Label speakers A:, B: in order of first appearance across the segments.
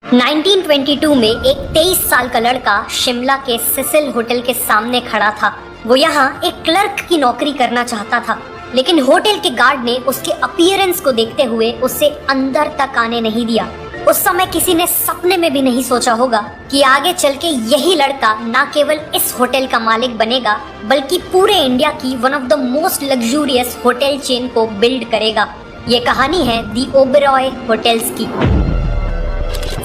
A: 1922 में एक 23 साल का लड़का शिमला के सिसिल होटल के सामने खड़ा था। वो यहाँ एक क्लर्क की नौकरी करना चाहता था, लेकिन होटल के गार्ड ने उसके अपीयरेंस को देखते हुए उसे अंदर तक आने नहीं दिया। उस समय किसी ने सपने में भी नहीं सोचा होगा कि आगे चल के यही लड़का न केवल इस होटल का मालिक बनेगा, बल्कि पूरे इंडिया की one of the most luxurious hotel chain को बिल्ड करेगा। ये कहानी है दी ओबेरॉय होटल्स की।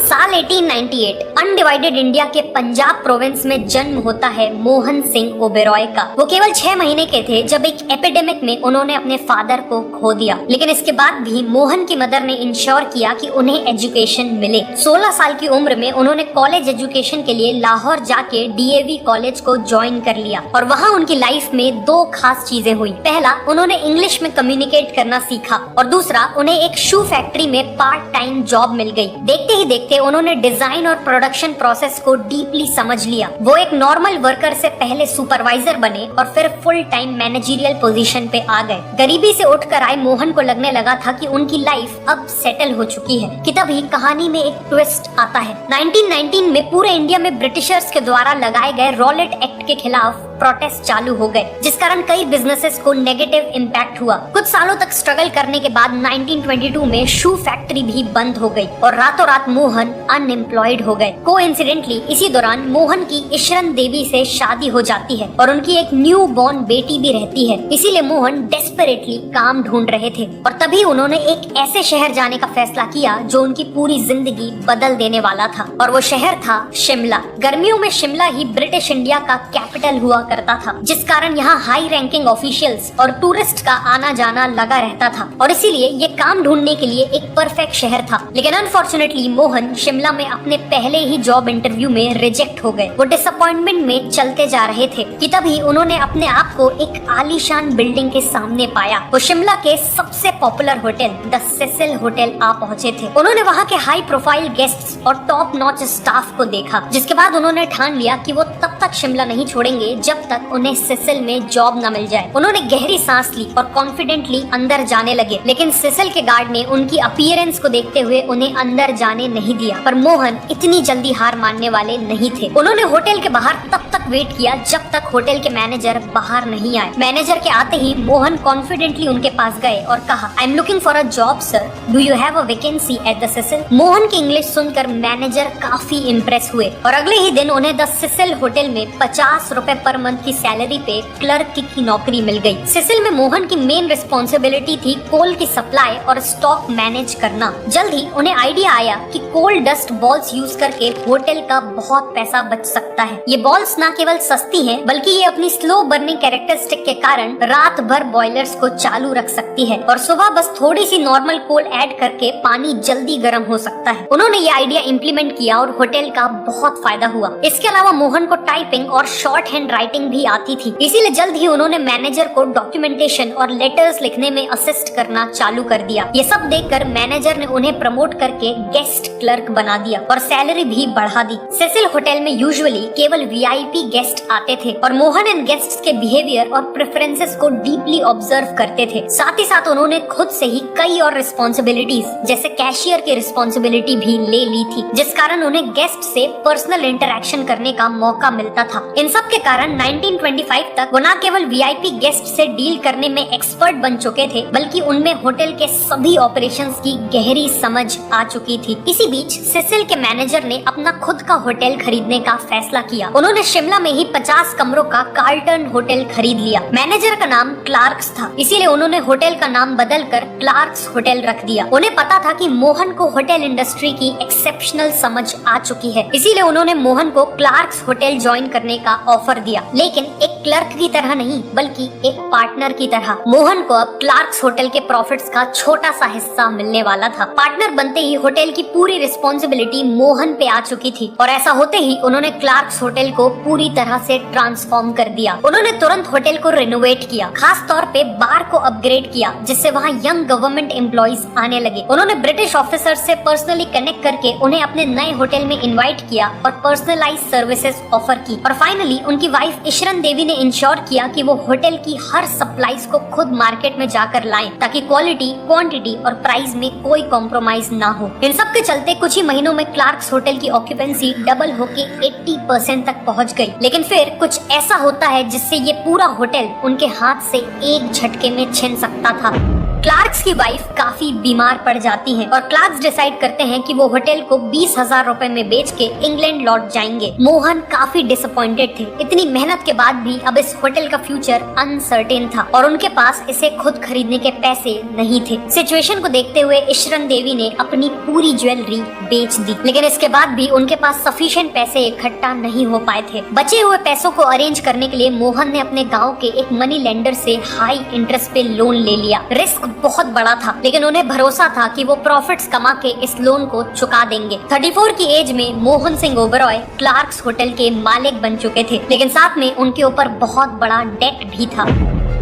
A: साल 1898 अनडिवाइडेड इंडिया के पंजाब प्रोविंस में जन्म होता है मोहन सिंह ओबेरॉय का। वो केवल 6 महीने के थे जब एक एपिडेमिक में उन्होंने अपने फादर को खो दिया, लेकिन इसके बाद भी मोहन की मदर ने इंश्योर किया कि उन्हें एजुकेशन मिले। 16 साल की उम्र में उन्होंने कॉलेज एजुकेशन के लिए लाहौर जाके डीएवी कॉलेज को ज्वाइन कर लिया और वहाँ उनकी लाइफ में 2 खास चीजें हुई। पहला, उन्होंने इंग्लिश में कम्युनिकेट करना सीखा और दूसरा, उन्हें एक शू फैक्ट्री में पार्ट टाइम जॉब मिल गई। देखते ही देखते उन्होंने डिजाइन और प्रोडक्शन प्रोसेस को डीपली समझ लिया। वो एक नॉर्मल वर्कर से पहले सुपरवाइजर बने और फिर फुल टाइम मैनेजरियल पोजीशन पे आ गए। गरीबी से उठकर आए मोहन को लगने लगा था कि उनकी लाइफ अब सेटल हो चुकी है कि तभी कहानी में एक ट्विस्ट आता है। 1919 में पूरे इंडिया में ब्रिटिशर्स के द्वारा लगाए गए रॉलेट एक्ट के खिलाफ प्रोटेस्ट चालू हो गए, जिस कारण कई बिजनेसेस को नेगेटिव इम्पैक्ट हुआ। कुछ सालों तक स्ट्रगल करने के बाद 1922 में शू फैक्ट्री भी बंद हो गई और रातों रात मोहन अनएम्प्लॉयड हो गए। कोइंसिडेंटली इसी दौरान मोहन की ईशरन देवी से शादी हो जाती है और उनकी एक न्यू बॉर्न बेटी भी रहती है। इसीलिए मोहन डेस्परेटली काम ढूंढ रहे थे और तभी उन्होंने एक ऐसे शहर जाने का फैसला किया जो उनकी पूरी जिंदगी बदल देने वाला था, और वो शहर था शिमला। गर्मियों में शिमला ही ब्रिटिश इंडिया का कैपिटल हुआ करता था, जिस कारण यहाँ हाई रैंकिंग ऑफिशियल्स और टूरिस्ट का आना जाना लगा रहता था और इसीलिए ये काम ढूंढने के लिए एक परफेक्ट शहर था। लेकिन अनफॉर्चुनेटली मोहन शिमला में अपने पहले ही जॉब इंटरव्यू में रिजेक्ट हो गए। वो डिसअपॉइंटमेंट में चलते जा रहे थे कि तभी उन्होंने अपने आप को एक आलीशान बिल्डिंग के सामने पाया। वो शिमला के सबसे popular hotel the Cecil hotel आ पहुंचे थे। उन्होंने वहाँ के हाई प्रोफाइल गेस्ट्स और टॉप नॉच स्टाफ को देखा, जिसके बाद उन्होंने ठान लिया कि वो तब तक शिमला नहीं छोड़ेंगे जब तक उन्हें सिसिल में जॉब न मिल जाए। उन्होंने गहरी सांस ली और कॉन्फिडेंटली अंदर जाने लगे, लेकिन सिसिल के गार्ड ने उनकी अपीयरेंस को देखते हुए उन्हें अंदर जाने नहीं दिया। पर मोहन इतनी जल्दी हार मानने वाले नहीं थे। उन्होंने होटल के बाहर तब तक वेट किया जब तक होटल के मैनेजर बाहर नहीं आए। मैनेजर के आते ही मोहन कॉन्फिडेंटली उनके पास गए और कहा, I am looking for a job sir, do you have a vacancy at the Cecil? Mohan की इंग्लिश सुनकर मैनेजर काफी इम्प्रेस हुए और अगले ही दिन उन्हें द सिसिल होटल में 50 रुपए पर मंथ की सैलरी पे क्लर्क की नौकरी मिल गई। सिसिल में मोहन की मेन रिस्पॉन्सिबिलिटी थी कोल की सप्लाई और स्टॉक मैनेज करना। जल्द ही उन्हें आइडिया आया कि कोल डस्ट बॉल्स यूज करके होटल का बहुत पैसा बच सकता है। ये बॉल्स न केवल सस्ती हैं, बल्कि ये अपनी स्लो बर्निंग कैरेक्टरिस्टिक के कारण रात भर बॉयलर्स को चालू रख सकती है और सुबह बस थोड़ी सी नॉर्मल कोल ऐड करके पानी जल्दी गर्म हो सकता है। उन्होंने ये आइडिया इम्प्लीमेंट किया और होटल का बहुत फायदा हुआ। इसके अलावा मोहन को टाइपिंग और शॉर्ट हैंड राइटिंग भी आती थी, इसीलिए जल्द ही उन्होंने मैनेजर को डॉक्यूमेंटेशन और लेटर्स लिखने में असिस्ट करना चालू कर दिया। ये सब देखकर मैनेजर ने उन्हें प्रमोट करके गेस्ट क्लर्क बना दिया और सैलरी भी बढ़ा दी। सिसिल होटल में यूजुअली केवल वीआईपी गेस्ट आते थे और मोहन इन गेस्ट्स के बिहेवियर और प्रेफरेंसेस को डीपली ऑब्जर्व करते थे। साथ ही साथ उन्होंने खुद से ही कई और रिस्पॉन्सिबिलिटीज जैसे कैशियर की रिस्पॉन्सिबिलिटी भी ले ली थी, जिस कारण उन्हें गेस्ट से पर्सनल इंटरेक्शन करने का मौका मिलता था। इन सब के कारण 1925 तक वो न केवल वीआईपी गेस्ट से डील करने में एक्सपर्ट बन चुके थे, बल्कि उनमें होटल के सभी ऑपरेशंस की गहरी समझ आ चुकी थी। इसी बीच सिसिल के मैनेजर ने अपना खुद का होटल खरीदने का फैसला किया। उन्होंने शिमला में ही 50 कमरों का कार्लटन होटल खरीद लिया। मैनेजर का नाम क्लार्क्स था, इसीलिए उन्होंने होटल का नाम बदलकर क्लार्क्स होटल रख दिया। उन्हें पता था कि मोहन को होटल इंडस्ट्री की एक्सेप्शनल समझ आ चुकी है, इसीलिए उन्होंने मोहन को क्लार्क्स होटल ज्वाइन करने का ऑफर दिया, लेकिन एक क्लर्क की तरह नहीं बल्कि एक पार्टनर की तरह। मोहन को अब क्लार्क्स होटल के प्रॉफिट्स का छोटा सा हिस्सा मिलने वाला था। पार्टनर बनते ही होटल की पूरी रिस्पॉन्सिबिलिटी मोहन पे आ चुकी थी और ऐसा होते ही उन्होंने क्लार्क क्लार्क्स होटल को पूरी तरह से ट्रांसफॉर्म कर दिया। उन्होंने तुरंत होटल को रिनोवेट किया, खास तौर पे बार को अपग्रेड किया, जिससे वहाँ यंग गवर्नमेंट एम्प्लॉइज आने लगे। उन्होंने ब्रिटिश ऑफिसर से पर्सनली कनेक्ट करके उन्हें अपने नए होटल में इन्वाइट किया और पर्सनलाइज सर्विसेज ऑफर की। और फाइनली उनकी वाइफ इशरन देवी ने इंश्योर किया कि वो होटल की हर सप्लाईज को खुद मार्केट में जाकर लाएं, ताकि क्वालिटी, क्वांटिटी और प्राइस में कोई कॉम्प्रोमाइज ना हो। इन सब के चलते कुछ ही महीनों में क्लार्क्स होटल की ऑक्यूपेंसी डबल होके 80% तक पहुंच गई। लेकिन फिर कुछ ऐसा होता है जिससे ये पूरा होटल उनके हाथ से एक झटके में छिन सकता था। क्लार्क्स की वाइफ काफी बीमार पड़ जाती हैं और क्लार्क्स डिसाइड करते हैं कि वो होटल को 20,000 रुपए में बेच के इंग्लैंड लौट जाएंगे। मोहन काफी डिसअपॉइंटेड थे। इतनी मेहनत के बाद भी अब इस होटल का फ्यूचर अनसर्टेन था और उनके पास इसे खुद खरीदने के पैसे नहीं थे। सिचुएशन को देखते हुए इशरन देवी ने अपनी पूरी ज्वेलरी बेच दी, लेकिन इसके बाद भी उनके पास सफिशिएंट पैसे इकट्ठा नहीं हो पाए थे। बचे हुए पैसों को अरेंज करने के लिए मोहन ने अपने गाँव के एक मनी लेंडर से हाई इंटरेस्ट पे लोन ले लिया। रिस्क बहुत बड़ा था, लेकिन उन्हें भरोसा था कि वो प्रॉफिट्स कमा के इस लोन को चुका देंगे। 34 की एज में मोहन सिंह ओबरॉय क्लार्क्स होटल के मालिक बन चुके थे, लेकिन साथ में उनके ऊपर बहुत बड़ा डेट भी था।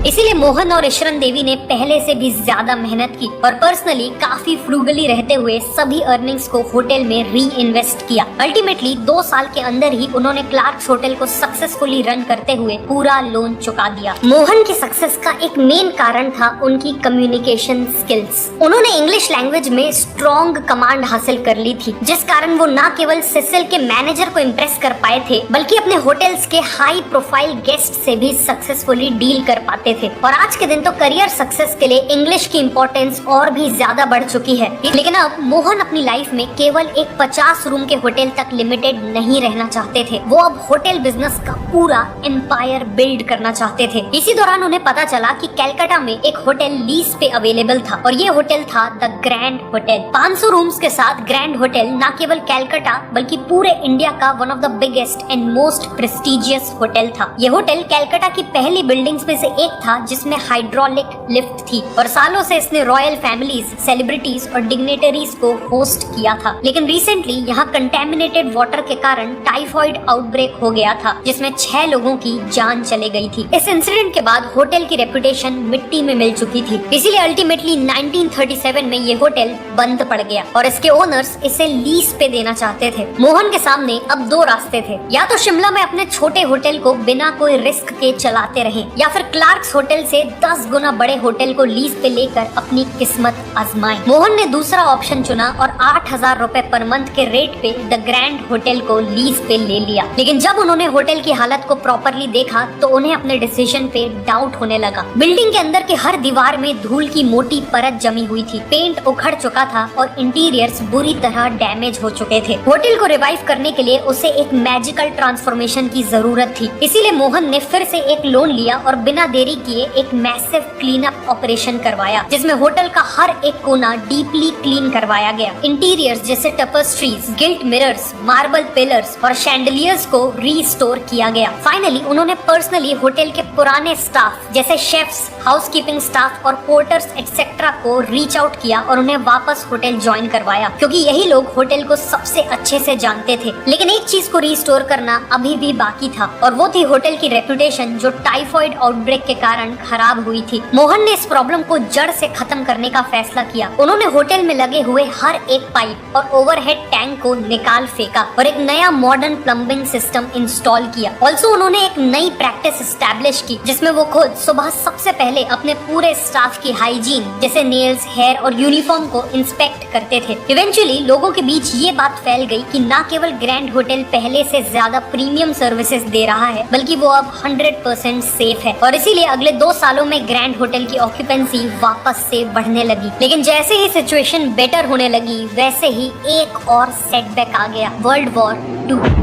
A: इसीलिए मोहन और इशरन देवी ने पहले से भी ज्यादा मेहनत की और पर्सनली काफी फ्रूगली रहते हुए सभी अर्निंग्स को होटल में री इन्वेस्ट किया। अल्टीमेटली 2 साल के अंदर ही उन्होंने क्लार्क्स होटल को सक्सेसफुली रन करते हुए पूरा लोन चुका दिया। मोहन की सक्सेस का एक मेन कारण था उनकी कम्युनिकेशन स्किल्स। उन्होंने इंग्लिश लैंग्वेज में स्ट्रॉन्ग कमांड हासिल कर ली थी, जिस कारण वो न केवल सिसिल के मैनेजर को इम्प्रेस कर पाए थे, बल्कि अपने होटल्स के हाई प्रोफाइल गेस्ट से भी सक्सेसफुली डील कर पाते थे। और आज के दिन तो करियर सक्सेस के लिए इंग्लिश की इम्पोर्टेंस और भी ज्यादा बढ़ चुकी है। लेकिन अब मोहन अपनी लाइफ में केवल एक 50 रूम के होटल तक लिमिटेड नहीं रहना चाहते थे। वो अब होटल बिजनेस का पूरा एम्पायर बिल्ड करना चाहते थे। इसी दौरान उन्हें पता चला कि कलकत्ता में एक होटल लीज पे अवेलेबल था और ये होटल था द ग्रैंड होटल। 500 रूम्स के साथ ग्रैंड होटल न केवल कलकत्ता बल्कि पूरे इंडिया का one of the biggest and most prestigious hotel था। ये होटल कलकत्ता की पहली बिल्डिंग्स में से एक था जिसमें हाइड्रोलिक लिफ्ट थी और सालों से इसने रॉयल फैमिलीज, सेलिब्रिटीज और डिग्नेटरीज को होस्ट किया था। लेकिन रिसेंटली यहाँ कंटेमिनेटेड वाटर के कारण टाइफॉइड आउटब्रेक हो गया था, जिसमें 6 लोगों की जान चले गई थी। इस इंसिडेंट के बाद होटल की रेपुटेशन मिट्टी में मिल चुकी थी। इसीलिए अल्टीमेटली 1937 में ये होटल बंद पड़ गया और इसके ओनर्स इसे लीज पे देना चाहते थे। मोहन के सामने अब 2 रास्ते थे, या तो शिमला में अपने छोटे होटल को बिना कोई रिस्क के चलाते रहे, या फिर क्लार्क्स होटल से 10 गुना बड़े होटल को लीज पे लेकर अपनी किस्मत आजमाएं। मोहन ने दूसरा ऑप्शन चुना और 8,000 रुपए पर मंथ के रेट पे द ग्रैंड होटल को लीज पे ले लिया। लेकिन जब उन्होंने होटल की हालत को प्रॉपरली देखा तो उन्हें अपने डिसीजन पे डाउट होने लगा। बिल्डिंग के अंदर के हर दीवार में धूल की मोटी परत जमी हुई थी, पेंट उखड़ चुका था और इंटीरियर्स बुरी तरह डैमेज हो चुके थे। होटल को रिवाइव करने के लिए उसे एक मैजिकल ट्रांसफॉर्मेशन की जरूरत थी। इसीलिए मोहन ने फिर से एक लोन लिया और बिना देरी किए एक मैसिव क्लीन अप ऑपरेशन करवाया, जिसमें होटल का हर एक कोना डीपली क्लीन करवाया गया। इंटीरियर्स जैसे टपेस्ट्रीज, गिल्ट मिरर्स, मार्बल पिलर्स और शैंडलियर्स को रीस्टोर किया गया। फाइनली उन्होंने पर्सनली होटल के पुराने स्टाफ जैसे शेफ्स, हाउसकीपिंग स्टाफ और पोर्टर्स एक्सेट्रा को रीच आउट किया और उन्हें वापस होटल ज्वाइन करवाया, क्योंकि यही लोग होटल को सबसे अच्छे से जानते थे। लेकिन एक चीज को रीस्टोर करना अभी भी बाकी था और वो थी होटल की रेपुटेशन, जो टाइफॉइड आउटब्रेक के कारण खराब हुई थी। मोहन ने इस प्रॉब्लम को जड़ से खत्म करने का फैसला किया। उन्होंने होटल में लगे हुए हर एक पाइप और ओवरहेड टैंक को निकाल फेंका और एक नया मॉडर्न प्लम्बिंग सिस्टम इंस्टॉल किया। ऑल्सो उन्होंने एक नई प्रैक्टिस एस्टैब्लिश की, जिसमें वो खुद सुबह सबसे पहले अपने पूरे स्टाफ की हाइजीन जैसे नेल्स, हेयर और यूनिफॉर्म को इंस्पेक्ट करते थे। इवेंचुअली लोगों के बीच ये बात फैल गई कि न केवल ग्रैंड होटल पहले से ज्यादा प्रीमियम सर्विसेज दे रहा है, बल्कि वो अब 100% सेफ है। और इसीलिए अगले 2 सालों में ग्रैंड होटल की ऑक्यूपेंसी वापस से बढ़ने लगी। लेकिन जैसे ही सिचुएशन बेटर होने लगी, वैसे ही एक और सेटबैक आ गया, वर्ल्ड वॉर 2।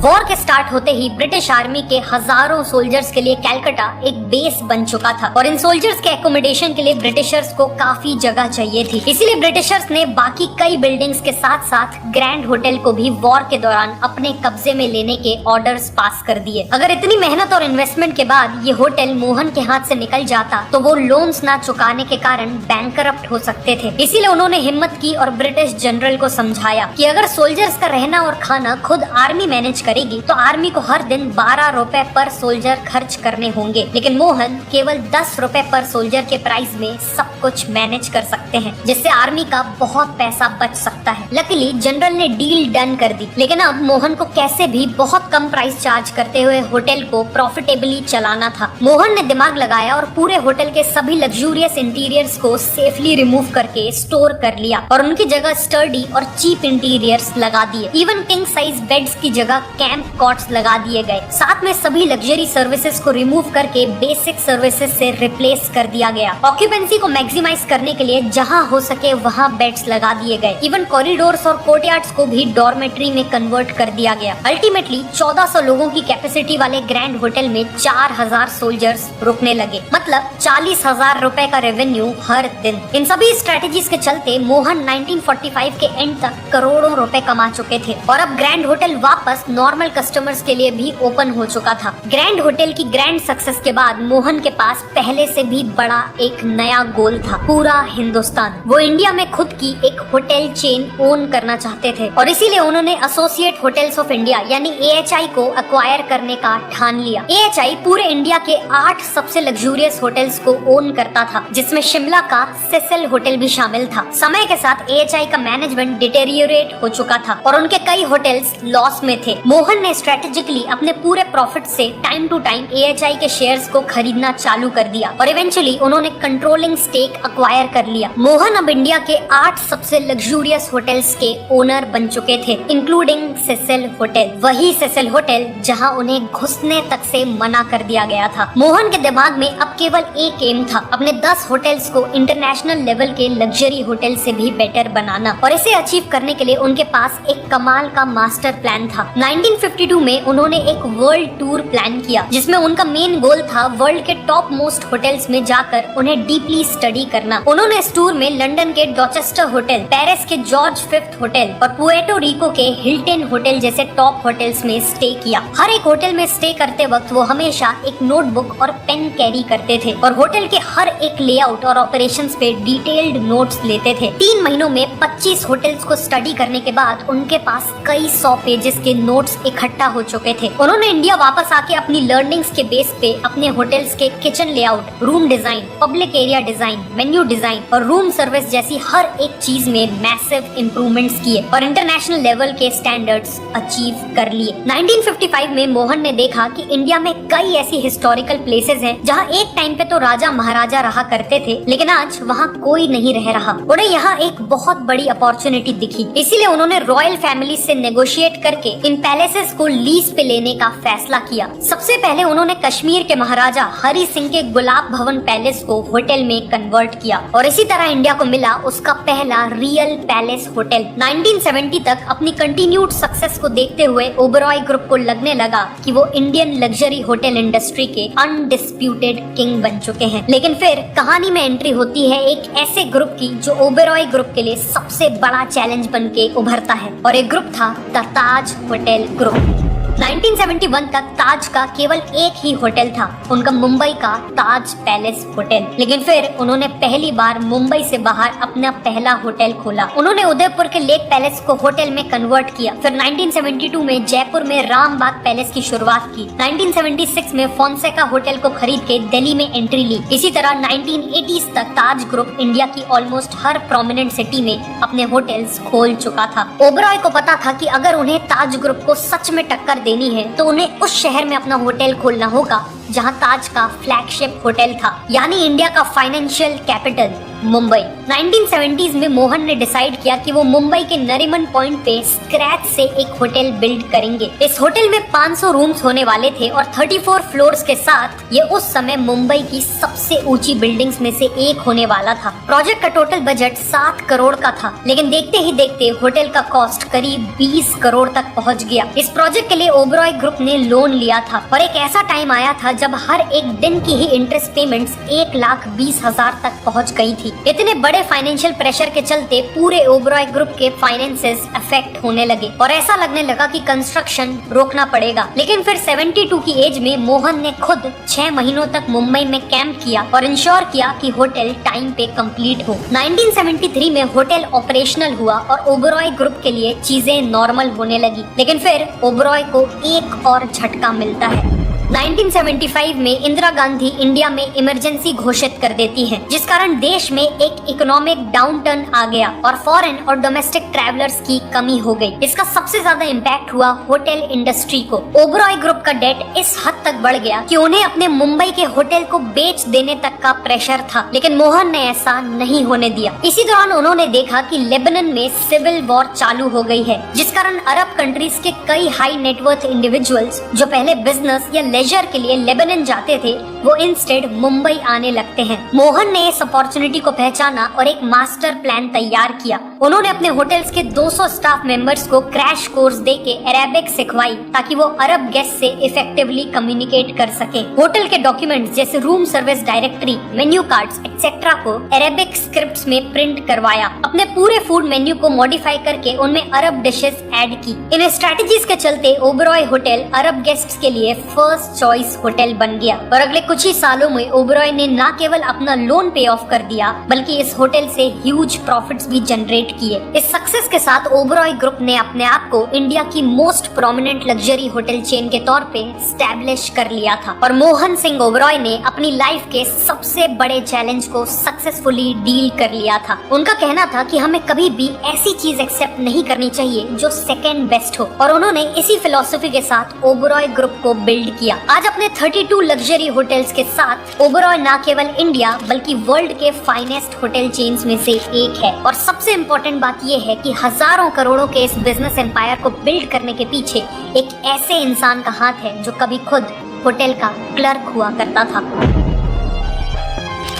A: वॉर के स्टार्ट होते ही ब्रिटिश आर्मी के हजारों सोल्जर्स के लिए कलकत्ता एक बेस बन चुका था और इन सोल्जर्स के एकोमोडेशन के लिए ब्रिटिशर्स को काफी जगह चाहिए थी। इसीलिए ब्रिटिशर्स ने बाकी कई बिल्डिंग्स के साथ साथ ग्रैंड होटल को भी वॉर के दौरान अपने कब्जे में लेने के ऑर्डर्स पास कर दिए। अगर इतनी मेहनत और इन्वेस्टमेंट के बाद ये होटल मोहन के हाथ से निकल जाता तो वो लोन्स ना चुकाने के कारण बैंकरप्ट हो सकते थे। इसीलिए उन्होंने हिम्मत की और ब्रिटिश जनरल को समझाया कि अगर सोल्जर्स का रहना और खाना खुद आर्मी मैनेज करेगी तो आर्मी को हर दिन 12 रुपए पर सोल्जर खर्च करने होंगे, लेकिन मोहन केवल 10 रुपए पर सोल्जर के प्राइस में सब कुछ मैनेज कर सकते हैं, जिससे आर्मी का बहुत पैसा बच सकता है। लकीली जनरल ने डील डन कर दी, लेकिन अब मोहन को कैसे भी बहुत कम प्राइस चार्ज करते हुए होटल को प्रॉफिटेबली चलाना था। मोहन ने दिमाग लगाया और पूरे होटल के सभी लग्जूरियस इंटीरियर्स को सेफली रिमूव करके स्टोर कर लिया और उनकी जगह स्टर्डी और चीप इंटीरियर्स लगा दिए। इवन किंग साइज बेड्स की जगह कैंप कॉट्स लगा दिए गए। साथ में सभी लग्जरी सर्विसेज को रिमूव करके बेसिक सर्विसेज से रिप्लेस कर दिया गया। ऑक्यूपेंसी को मैक्सिमाइज करने के लिए जहां हो सके वहां बेड्स लगा दिए गए। इवन कॉरिडोर्स और कोर्टयार्ड्स को भी डॉर्मेट्री में कन्वर्ट कर दिया गया। अल्टीमेटली 1400 लोगों की कैपेसिटी वाले ग्रैंड होटल में 4000 सोल्जर्स रुकने लगे, मतलब 40,000 रुपए का रेवेन्यू हर दिन। इन सभी स्ट्रेटेजीज के चलते मोहन 1945 के एंड तक करोड़ों रुपए कमा चुके थे और अब ग्रैंड होटल वापस नॉर्मल कस्टमर्स के लिए भी ओपन हो चुका था। ग्रैंड होटल की ग्रैंड सक्सेस के बाद मोहन के पास पहले से भी बड़ा एक नया गोल था, पूरा हिंदुस्तान। वो इंडिया में खुद की एक होटल चेन ओन करना चाहते थे और इसीलिए उन्होंने एसोसिएट होटल्स ऑफ इंडिया यानी AHI को एक्वायर करने का ठान लिया। AHI पूरे इंडिया के 8 सबसे लग्जूरियस होटल्स को ओन करता था, जिसमें शिमला का सेसल होटल भी शामिल था। समय के साथ AHI का मैनेजमेंट डिटेरियोरेट हो चुका था और उनके कई होटल्स लॉस में थे। मोहन ने स्ट्रेटेजिकली अपने पूरे प्रॉफिट से टाइम टू टाइम AHI के शेयर्स को खरीदना चालू कर दिया और इवेंचुअली उन्होंने कंट्रोलिंग स्टेक एक्वायर कर लिया। मोहन अब इंडिया के 8 सबसे लग्जूरियस होटल्स के ओनर बन चुके थे, इंक्लूडिंग सेसल होटल, वही सेसल होटल जहां उन्हें घुसने तक से मना कर दिया गया था। मोहन के दिमाग में अब केवल एक एम था, अपने 10 होटल्स को इंटरनेशनल लेवल के लग्जरी होटल से भी बेटर बनाना और इसे अचीव करने के लिए उनके पास एक कमाल का मास्टर प्लान था। 1952 में उन्होंने एक वर्ल्ड टूर प्लान किया, जिसमें उनका मेन गोल था वर्ल्ड के टॉप मोस्ट होटल्स में जाकर उन्हें डीपली स्टडी करना। उन्होंने इस टूर में लंदन के डॉचेस्टर होटल, पेरिस के जॉर्ज फिफ्थ होटल और पुएर्टो रिको के हिल्टन होटल जैसे टॉप होटल्स में स्टे किया। हर एक होटल में स्टे करते वक्त वो हमेशा एक नोटबुक और पेन कैरी करते थे और होटल के हर एक लेआउट और ऑपरेशंस पे डिटेल्ड नोट्स लेते थे। 3 महीनों में 25 होटल्स को स्टडी करने के बाद उनके पास कई 100 पेजेस के नोट्स इकट्ठा हो चुके थे। उन्होंने इंडिया वापस आके अपनी लर्निंग्स के बेस पे अपने होटल्स के kitchen layout, room design, public area design, menu design और रूम सर्विस जैसी हर एक चीज में मैसिव इंप्रूवमेंट्स किए और इंटरनेशनल लेवल के स्टैंडर्ड्स अचीव कर लिए। 1955 में मोहन ने देखा कि इंडिया में कई ऐसी हिस्टोरिकल प्लेसेस हैं जहां एक टाइम पे तो राजा महाराजा रहा करते थे, लेकिन आज वहां कोई नहीं रह रहा। उन्हें यहाँ एक बहुत बड़ी अपॉर्चुनिटी दिखी, इसीलिए उन्होंने रॉयल फैमिली से नेगोशिएट करके इन पैलेसेस को लीज पे लेने का फैसला किया। सबसे पहले उन्होंने कश्मीर के महाराजा हरि सिंह के गुलाब भवन पैलेस को होटल में कन्वर्ट किया और इसी तरह इंडिया को मिला उसका पहला रियल पैलेस होटल। 1970 तक अपनी कंटिन्यूड सक्सेस को देखते हुए ओबेरॉय ग्रुप को लगने लगा कि वो इंडियन लग्जरी होटल इंडस्ट्री के अनडिस्प्यूटेड किंग बन चुके हैं। लेकिन फिर कहानी में एंट्री होती है एक ऐसे ग्रुप की जो ओबेरॉय ग्रुप के लिए सबसे बड़ा चैलेंज बन के उभरता है और एक ग्रुप था द ताज होटल ग्रुप। 1971 तक ताज का केवल एक ही होटल था, उनका मुंबई का ताज पैलेस होटल। लेकिन फिर उन्होंने पहली बार मुंबई से बाहर अपना पहला होटल खोला। उन्होंने उदयपुर के लेक पैलेस को होटल में कन्वर्ट किया। फिर 1972 में जयपुर में रामबाग पैलेस की शुरुआत की। 1976 में फोंसेका होटल को खरीद के दिल्ली में एंट्री ली। इसी तरह 1980s तक ताज ग्रुप इंडिया की ऑलमोस्ट हर प्रोमिनेंट सिटी में अपने होटल्स खोल चुका था। ओबेरॉय को पता था कि अगर उन्हें ताज ग्रुप को सच में टक्कर देनी है तो उन्हें उस शहर में अपना होटल खोलना होगा जहां ताज का फ्लैगशिप होटल था, यानी इंडिया का फाइनेंशियल कैपिटल मुंबई। 1970s में मोहन ने डिसाइड किया कि वो मुंबई के नरीमन पॉइंट पे स्क्रैच से एक होटल बिल्ड करेंगे। इस होटल में 500 रूम्स होने वाले थे और 34 फ्लोर्स के साथ ये उस समय मुंबई की सबसे ऊंची बिल्डिंग्स में से एक होने वाला था। प्रोजेक्ट का टोटल बजट 7 करोड़ का था, लेकिन देखते ही देखते होटल का कॉस्ट करीब 20 करोड़ तक पहुंच गया। इस प्रोजेक्ट के लिए ओबेरॉय ग्रुप ने लोन लिया था और एक ऐसा टाइम आया था जब हर एक दिन की ही इंटरेस्ट पेमेंट्स 1,20,000 तक पहुंच गई थी। इतने बड़े फाइनेंशियल प्रेशर के चलते पूरे ओबरॉय ग्रुप के फाइनेंसेस अफेक्ट होने लगे और ऐसा लगने लगा कि कंस्ट्रक्शन रोकना पड़ेगा। लेकिन फिर 72 की एज में मोहन ने खुद 6 महीनों तक मुंबई में कैंप किया और इंश्योर किया कि होटल टाइम पे कंप्लीट हो। 1973 में होटल ऑपरेशनल हुआ और ओबरॉय ग्रुप के लिए चीजें नॉर्मल होने लगी। लेकिन फिर ओबरॉय को एक और झटका मिलता है। 1975 में इंदिरा गांधी इंडिया में इमरजेंसी घोषित कर देती हैं, जिस कारण देश में एक इकोनॉमिक डाउनटर्न आ गया और फॉरेन और डोमेस्टिक ट्रैवलर्स की कमी हो गई। इसका सबसे ज्यादा इम्पैक्ट हुआ होटल इंडस्ट्री को। ओबरॉय ग्रुप का डेट इस हद तक बढ़ गया कि उन्हें अपने मुंबई के होटल को बेच देने तक का प्रेशर था, लेकिन मोहन ने ऐसा नहीं होने दिया। इसी दौरान उन्होंने देखा कि लेबनान में सिविल वॉर चालू हो गई है, जिस कारण अरब कंट्रीज के कई हाई नेटवर्थ इंडिविजुअल्स जो पहले बिजनेस या लेजर के लिए लेबनान जाते थे, वो इंस्टेड मुंबई आने लगते हैं। मोहन ने इस अपॉर्चुनिटी को पहचाना और एक मास्टर प्लान तैयार किया। उन्होंने अपने होटल्स के 200 स्टाफ मेंबर्स को क्रैश कोर्स देके अरेबिक सिखवाई ताकि वो अरब गेस्ट से इफेक्टिवली कम्युनिकेट कर सके। होटल के डॉक्यूमेंट्स जैसे room service directory, menu cards etcetera को अरेबिक स्क्रिप्ट्स में प्रिंट करवाया। अपने पूरे फूड मेन्यू को मॉडिफाई करके उनमें अरब डिशेस ऐड की। इन स्ट्रेटजीज के चलते ओबरॉय होटल अरब गेस्ट्स के लिए फर्स्ट चॉइस होटल बन गया और अगले कुछ ही सालों में ओबरॉय ने न केवल अपना लोन पे ऑफ कर दिया, बल्कि इस होटल से ह्यूज प्रॉफिट्स भी जनरेट किए। इस सक्सेस के साथ ओबरॉय ग्रुप ने अपने आप को इंडिया की most prominent luxury hotel chain के तौर पे स्टैब्लिश कर लिया था और मोहन सिंह ओबरॉय ने अपनी लाइफ के सबसे बड़े चैलेंज को सक्सेसफुली डील कर लिया था। उनका कहना था कि हमें कभी भी ऐसी चीज एक्सेप्ट नहीं करनी चाहिए जो सेकंड बेस्ट हो और उन्होंने इसी फिलॉसफी के साथ ओबरॉय ग्रुप को बिल्ड किया। आज अपने 32 लग्जरी होटल्स के साथ ओबरॉय न केवल इंडिया बल्कि वर्ल्ड के फाइनेस्ट होटल चेन्स में से एक है। और सबसे इम्पोर्टेंट बात यह है कि हजारों करोड़ों के इस बिजनेस एम्पायर को बिल्ड करने के पीछे एक ऐसे इंसान का हाथ है जो कभी खुद होटल का क्लर्क हुआ करता था।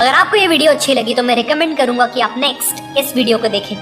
A: अगर आपको ये वीडियो अच्छी लगी तो मैं रिकमेंड करूंगा कि आप नेक्स्ट इस वीडियो को देखें।